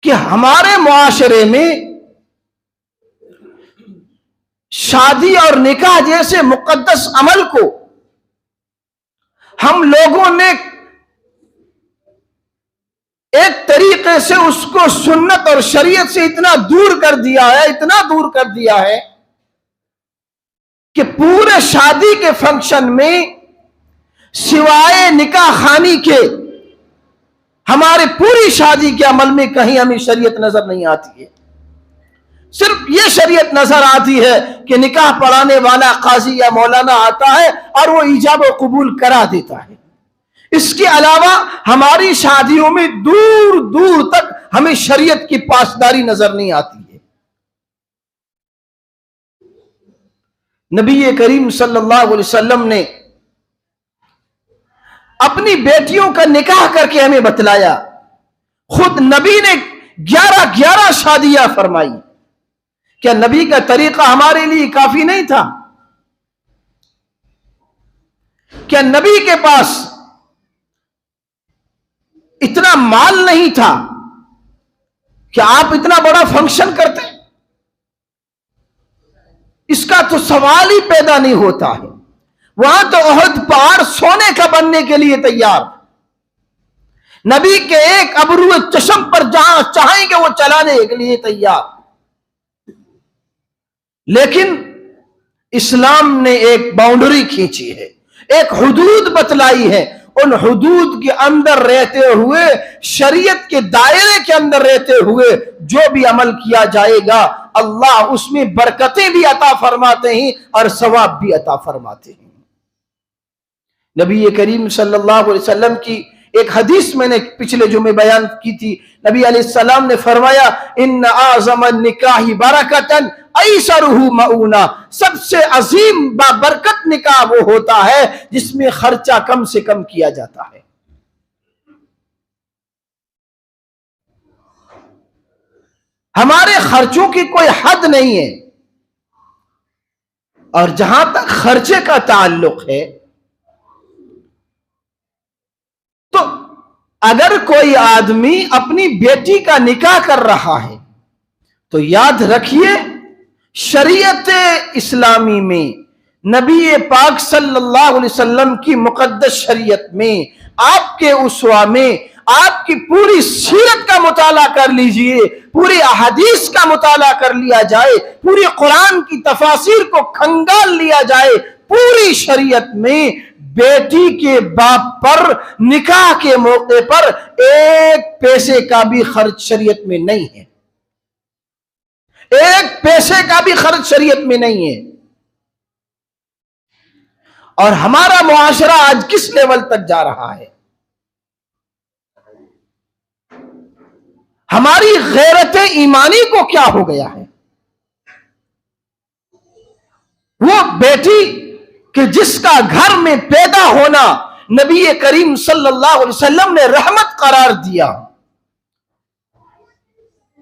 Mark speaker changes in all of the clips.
Speaker 1: کہ ہمارے معاشرے میں شادی اور نکاح جیسے مقدس عمل کو ہم لوگوں نے ایک طریقے سے اس کو سنت اور شریعت سے اتنا دور کر دیا ہے کہ پورے شادی کے فنکشن میں سوائے نکاح خوانی کے ہمارے پوری شادی کے عمل میں کہیں ہمیں شریعت نظر نہیں آتی ہے. صرف یہ شریعت نظر آتی ہے کہ نکاح پڑھانے والا قاضی یا مولانا آتا ہے اور وہ ایجاب و قبول کرا دیتا ہے. اس کے علاوہ ہماری شادیوں میں دور دور تک ہمیں شریعت کی پاسداری نظر نہیں آتی ہے. نبی کریم صلی اللہ علیہ وسلم نے اپنی بیٹیوں کا نکاح کر کے ہمیں بتلایا. خود نبی نے 11 شادیاں فرمائی. کیا نبی کا طریقہ ہمارے لیے کافی نہیں تھا؟ کیا نبی کے پاس اتنا مال نہیں تھا کہ آپ اتنا بڑا فنکشن کرتے؟ اس کا تو سوال ہی پیدا نہیں ہوتا ہے. وہاں تو احد پہاڑ سونے کا بننے کے لیے تیار. نبی کے ایک ابرو چشم پر جہاں چاہیں گے وہ چلانے کے لیے تیار. لیکن اسلام نے ایک باؤنڈری کھینچی ہے، ایک حدود بتلائی ہے. ان حدود کے اندر رہتے ہوئے، شریعت کے دائرے کے اندر رہتے ہوئے جو بھی عمل کیا جائے گا اللہ اس میں برکتیں بھی عطا فرماتے ہیں اور ثواب بھی عطا فرماتے ہیں. نبی کریم صلی اللہ علیہ وسلم کی ایک حدیث میں نے پچھلے جمعے بیان کی تھی. نبی علیہ السلام نے فرمایا ان اعظم النکاح برکتن ایسرہ مؤونہ، سب سے عظیم بابرکت نکاح وہ ہوتا ہے جس میں خرچہ کم سے کم کیا جاتا ہے. ہمارے خرچوں کی کوئی حد نہیں ہے، اور جہاں تک خرچے کا تعلق ہے تو اگر کوئی آدمی اپنی بیٹی کا نکاح کر رہا ہے تو یاد رکھیے شریعت اسلامی میں، نبی پاک صلی اللہ علیہ وسلم کی مقدس شریعت میں، آپ کے اسوہ میں، آپ کی پوری سیرت کا مطالعہ کر لیجئے، پوری احادیث کا مطالعہ کر لیا جائے، پوری قرآن کی تفاسیر کو کھنگال لیا جائے، پوری شریعت میں بیٹی کے باپ پر نکاح کے موقع پر ایک پیسے کا بھی خرچ شریعت میں نہیں ہے. ایک پیسے کا بھی خرچ شریعت میں نہیں ہے. اور ہمارا معاشرہ آج کس لیول تک جا رہا ہے؟ ہماری غیرت ایمانی کو کیا ہو گیا ہے؟ وہ بیٹی کہ جس کا گھر میں پیدا ہونا نبی کریم صلی اللہ علیہ وسلم نے رحمت قرار دیا،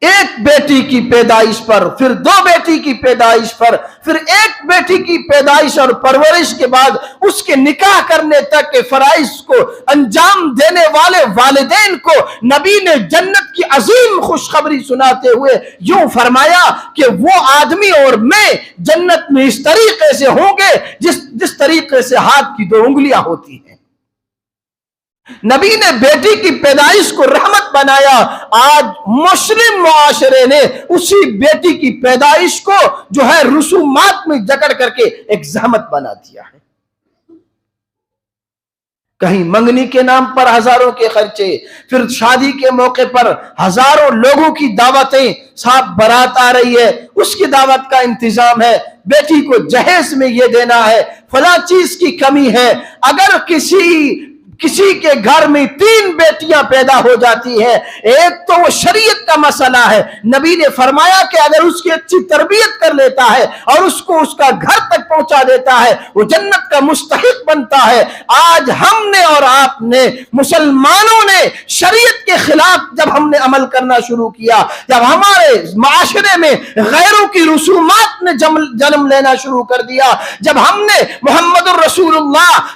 Speaker 1: ایک بیٹی کی پیدائش پر، پھر 2 بیٹی کی پیدائش پر، پھر ایک بیٹی کی پیدائش اور پرورش کے بعد اس کے نکاح کرنے تک کے فرائض کو انجام دینے والے والدین کو نبی نے جنت کی عظیم خوشخبری سناتے ہوئے یوں فرمایا کہ وہ آدمی اور میں جنت میں اس طریقے سے ہوں گے جس طریقے سے ہاتھ کی 2 انگلیاں ہوتی ہیں. نبی نے بیٹی کی پیدائش کو رحمت بنایا. آج مسلم معاشرے نے اسی بیٹی کی پیدائش کو جو ہے رسومات میں جکڑ کر کے ایک زحمت بنا دیا ہے. کہیں منگنی کے نام پر ہزاروں کے خرچے، پھر شادی کے موقع پر ہزاروں لوگوں کی دعوتیں، صاحب بارات آ رہی ہے اس کی دعوت کا انتظام ہے، بیٹی کو جہیز میں یہ دینا ہے، فلاں چیز کی کمی ہے. اگر کسی کے گھر میں 3 بیٹیاں پیدا ہو جاتی ہیں، ایک تو وہ شریعت کا مسئلہ ہے. نبی نے فرمایا کہ اگر اس کی اچھی تربیت کر لیتا ہے اور اس کو اس کا گھر تک پہنچا دیتا ہے وہ جنت کا مستحق بنتا ہے. آج ہم نے اور آپ نے مسلمانوں نے شریعت کے خلاف جب ہم نے عمل کرنا شروع کیا، جب ہمارے معاشرے میں غیروں کی رسومات نے جنم لینا شروع کر دیا، جب ہم نے محمد الرسول اللہ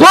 Speaker 1: 2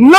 Speaker 1: 9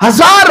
Speaker 1: 1000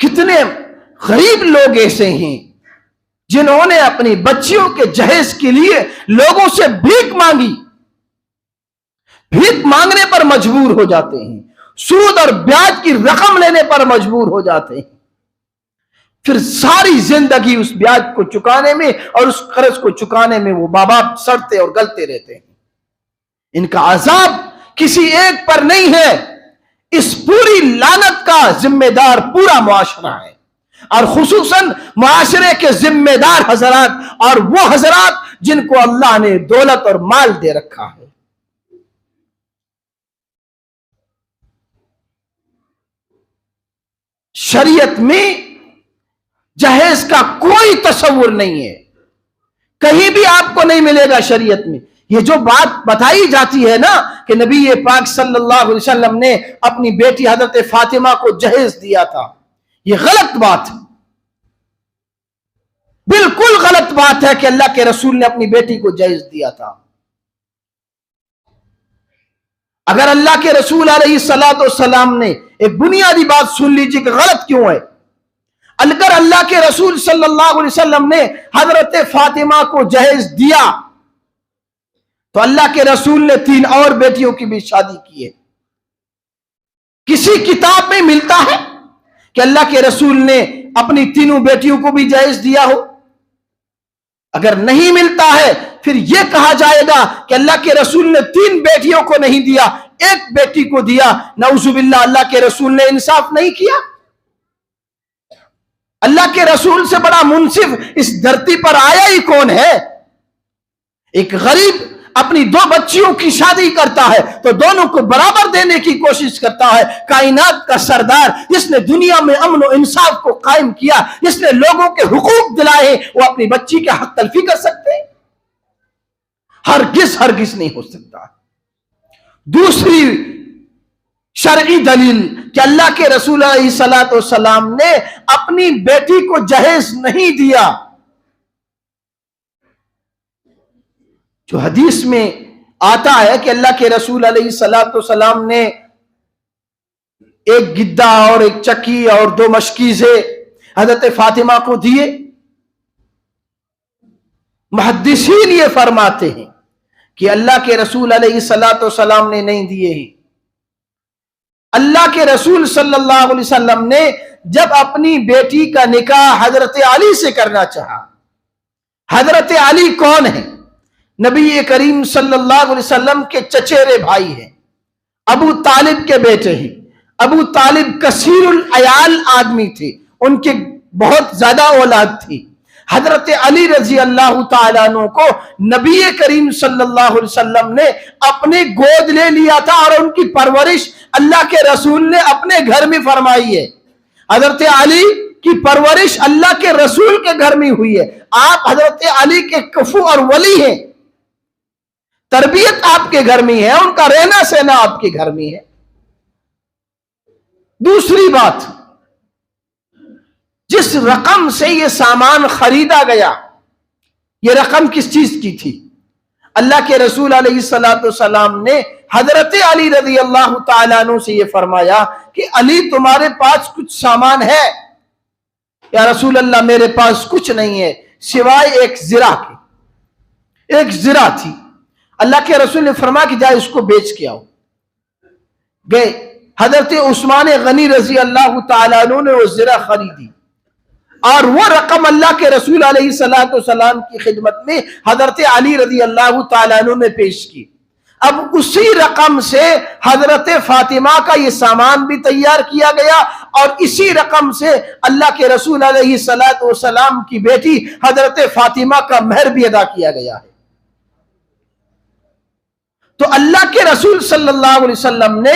Speaker 1: کتنے غریب لوگ ایسے ہیں جنہوں نے اپنی بچیوں کے جہیز کے لیے لوگوں سے بھیک مانگی، بھیک مانگنے پر مجبور ہو جاتے ہیں، سود اور بیاج کی رقم لینے پر مجبور ہو جاتے ہیں، پھر ساری زندگی اس بیاج کو چکانے میں اور اس قرض کو چکانے میں وہ ماں باپ سڑتے اور گلتے رہتے ہیں۔ ان کا عذاب کسی ایک پر نہیں ہے، اس پوری لعنت کا ذمہ دار پورا معاشرہ ہے، اور خصوصاً معاشرے کے ذمہ دار حضرات اور وہ حضرات جن کو اللہ نے دولت اور مال دے رکھا ہے۔ شریعت میں جہیز کا کوئی تصور نہیں ہے، کہیں بھی آپ کو نہیں ملے گا شریعت میں۔ یہ جو بات بتائی جاتی ہے نا کہ نبی پاک صلی اللہ علیہ وسلم نے اپنی بیٹی حضرت فاطمہ کو جہیز دیا تھا، یہ غلط بات، بالکل غلط بات ہے کہ اللہ کے رسول نے اپنی بیٹی کو جہیز دیا تھا۔ اگر اللہ کے رسول علیہ الصلوۃ والسلام نے ایک بنیادی بات سن لیجیے کہ غلط کیوں ہے، اگر اللہ کے رسول صلی اللہ علیہ وسلم نے حضرت فاطمہ کو جہیز دیا تو اللہ کے رسول نے 3 اور بیٹیوں کی بھی شادی کی ہے۔ کسی کتاب میں ملتا ہے کہ اللہ کے رسول نے اپنی 3 بیٹیوں کو بھی جہیز دیا ہو؟ اگر نہیں ملتا ہے پھر یہ کہا جائے گا کہ اللہ کے رسول نے 3 بیٹیوں کو نہیں دیا، 1 بیٹی کو دیا، نعوذ باللہ اللہ کے رسول نے انصاف نہیں کیا؟ اللہ کے رسول سے بڑا منصف اس دھرتی پر آیا ہی کون ہے؟ ایک غریب اپنی 2 بچیوں کی شادی کرتا ہے تو دونوں کو برابر دینے کی کوشش کرتا ہے۔ کائنات کا سردار جس نے دنیا میں امن و انصاف کو قائم کیا، جس نے لوگوں کے حقوق دلائے، وہ اپنی بچی کے حق تلفی کر سکتے ہیں؟ ہرگز نہیں ہو سکتا۔ دوسری شرعی دلیل کہ اللہ کے رسول علیہ الصلوۃ والسلام نے اپنی بیٹی کو جہیز نہیں دیا، جو حدیث میں آتا ہے کہ اللہ کے رسول علیہ الصلوۃ والسلام نے ایک گدھا اور ایک چکی اور 2 مشکیزے حضرت فاطمہ کو دیے۔ محدثین یہ فرماتے ہیں کہ اللہ کے رسول علیہ الصلوۃ والسلام نے نہیں دیے ہیں۔ اللہ کے رسول صلی اللہ علیہ وسلم نے جب اپنی بیٹی کا نکاح حضرت علی سے کرنا چاہا، حضرت علی کون ہیں؟ نبی کریم صلی اللہ علیہ وسلم کے چچیرے بھائی ہیں، ابو طالب کے بیٹے ہیں۔ ابو طالب کثیر العیال آدمی تھے، ان کے بہت زیادہ اولاد تھی۔ حضرت علی رضی اللہ تعالیٰ عنہ کو نبی کریم صلی اللہ علیہ وسلم نے اپنے گود لے لیا تھا، اور ان کی پرورش اللہ کے رسول نے اپنے گھر میں فرمائی ہے۔ حضرت علی کی پرورش اللہ کے رسول کے گھر میں ہوئی ہے۔ آپ حضرت علی کے کفو اور ولی ہیں، تربیت آپ کے گھر میں ہے، ان کا رہنا سہنا آپ کے گھر میں ہے۔ دوسری بات، جس رقم سے یہ سامان خریدا گیا، یہ رقم کس چیز کی تھی؟ اللہ کے رسول علیہ الصلوۃ والسلام نے حضرت علی رضی اللہ تعالیٰ عنہ سے یہ فرمایا کہ علی تمہارے پاس کچھ سامان ہے؟ یا رسول اللہ میرے پاس کچھ نہیں ہے سوائے ایک زرہ کے۔ ایک زرہ تھی، اللہ کے رسول نے فرمایا کہ جائے اس کو بیچ کے آؤ۔ گئے، حضرت عثمان غنی رضی اللہ تعالیٰ عنہ نے وہ زرہ خریدی، اور وہ رقم اللہ کے رسول علیہ الصلوۃ والسلام کی خدمت میں حضرت علی رضی اللہ تعالیٰ عنہ نے پیش کی۔ اب اسی رقم سے حضرت فاطمہ کا یہ سامان بھی تیار کیا گیا، اور اسی رقم سے اللہ کے رسول علیہ الصلوۃ والسلام کی بیٹی حضرت فاطمہ کا مہر بھی ادا کیا گیا ہے۔ تو اللہ کے رسول صلی اللہ علیہ وسلم نے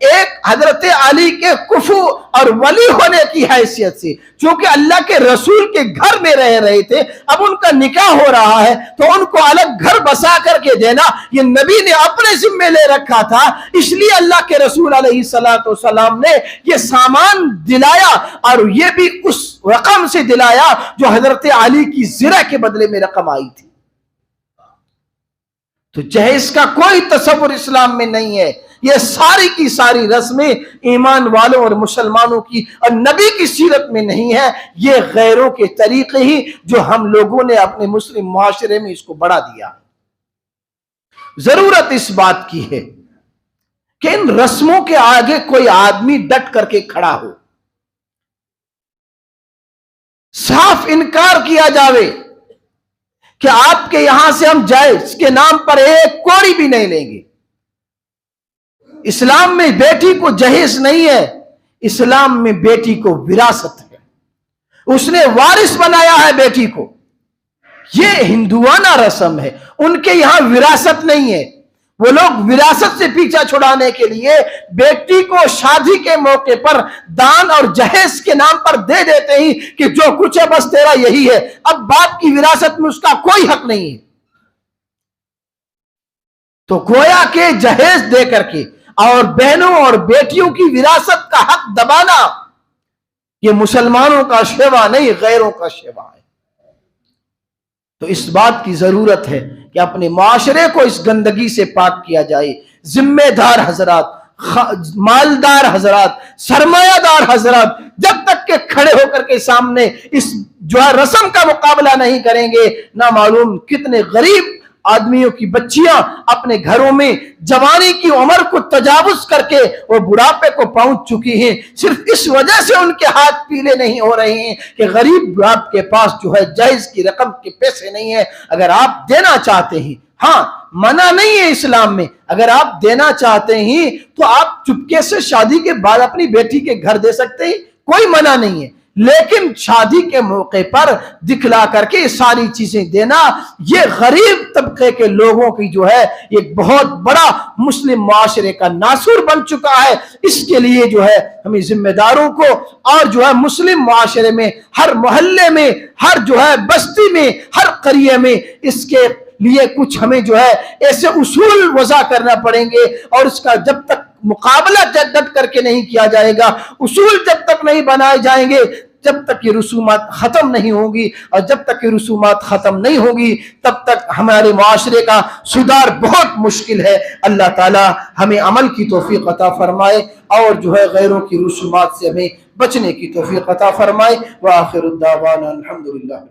Speaker 1: ایک حضرت علی کے کفو اور ولی ہونے کی حیثیت سے، چونکہ اللہ کے رسول کے گھر میں رہ رہے تھے، اب ان کا نکاح ہو رہا ہے تو ان کو الگ گھر بسا کر کے دینا یہ نبی نے اپنے ذمہ لے رکھا تھا۔ اس لیے اللہ کے رسول علیہ الصلوۃ والسلام نے یہ سامان دلایا، اور یہ بھی اس رقم سے دلایا جو حضرت علی کی زرہ کے بدلے میں رقم آئی تھی۔ تو جہیز کا کوئی تصور اسلام میں نہیں ہے. یہ ساری کی ساری رسمیں ایمان والوں اور مسلمانوں کی اور نبی کی سیرت میں نہیں ہے. یہ غیروں کے طریقے ہی جو ہم لوگوں نے اپنے مسلم معاشرے میں اس کو بڑھا دیا. ضرورت اس بات کی ہے کہ ان رسموں کے آگے کوئی آدمی ڈٹ کر کے کھڑا ہو, صاف انکار کیا جاوے کہ آپ کے یہاں سے ہم جہیز کے نام پر ایک کوڑی بھی نہیں لیں گے. اسلام میں بیٹی کو جہیز نہیں ہے, اسلام میں بیٹی کو وراثت ہے. اس نے وارث بنایا ہے بیٹی کو. یہ ہندوانہ رسم ہے, ان کے یہاں وراثت نہیں ہے. وہ لوگ وراثت سے پیچھا چھڑانے کے لیے بیٹی کو شادی کے موقع پر دان اور جہیز کے نام پر دے دیتے ہیں کہ جو کچھ ہے بس تیرا یہی ہے. اب باپ کی وراثت میں اس کا کوئی حق نہیں ہے. تو گویا کہ جہیز دے کر کے اور بہنوں اور بیٹیوں کی وراثت کا حق دبانا یہ مسلمانوں کا شیوا نہیں, غیروں کا شیوا ہے. تو اس بات کی ضرورت ہے کہ اپنے معاشرے کو اس گندگی سے پاک کیا جائے. ذمہ دار حضرات, مالدار حضرات, سرمایہ دار حضرات جب تک کہ کھڑے ہو کر کے سامنے اس جو ہے رسم کا مقابلہ نہیں کریں گے, نہ معلوم کتنے غریب آدمیوں کی بچیاں اپنے گھروں میں جوانی کی عمر کو تجاوز کر کے وہ بڑھاپے کو پہنچ چکی ہیں, صرف اس وجہ سے ان کے ہاتھ پیلے نہیں ہو رہے ہیں کہ غریب باپ کے پاس جو ہے جائز کی رقم کے پیسے نہیں ہیں. اگر آپ دینا چاہتے ہیں, ہاں منع نہیں ہے اسلام میں, اگر آپ دینا چاہتے ہیں تو آپ چپکے سے شادی کے بعد اپنی بیٹی کے گھر دے سکتے ہیں, کوئی منع نہیں ہے. لیکن شادی کے موقع پر دکھلا کر کے ساری چیزیں دینا یہ غریب طبقے کے لوگوں کی جو ہے ایک بہت بڑا مسلم معاشرے کا ناسور بن چکا ہے. اس کے لیے جو ہے ہمیں ذمہ داروں کو اور جو ہے مسلم معاشرے میں ہر محلے میں, ہر جو ہے بستی میں, ہر قریے میں اس کے لیے کچھ ہمیں جو ہے ایسے اصول وضع کرنا پڑیں گے. اور اس کا جب تک مقابلہ ڈٹ کر کے نہیں کیا جائے گا, اصول جب تک نہیں بنائے جائیں گے, جب تک یہ رسومات ختم نہیں ہوگی, اور جب تک یہ رسومات ختم نہیں ہوگی تب تک ہمارے معاشرے کا سدھار بہت مشکل ہے. اللہ تعالی ہمیں عمل کی توفیق عطا فرمائے اور جو ہے غیروں کی رسومات سے ہمیں بچنے کی توفیق عطا فرمائے. وآخر الدعوانا الحمدللہ.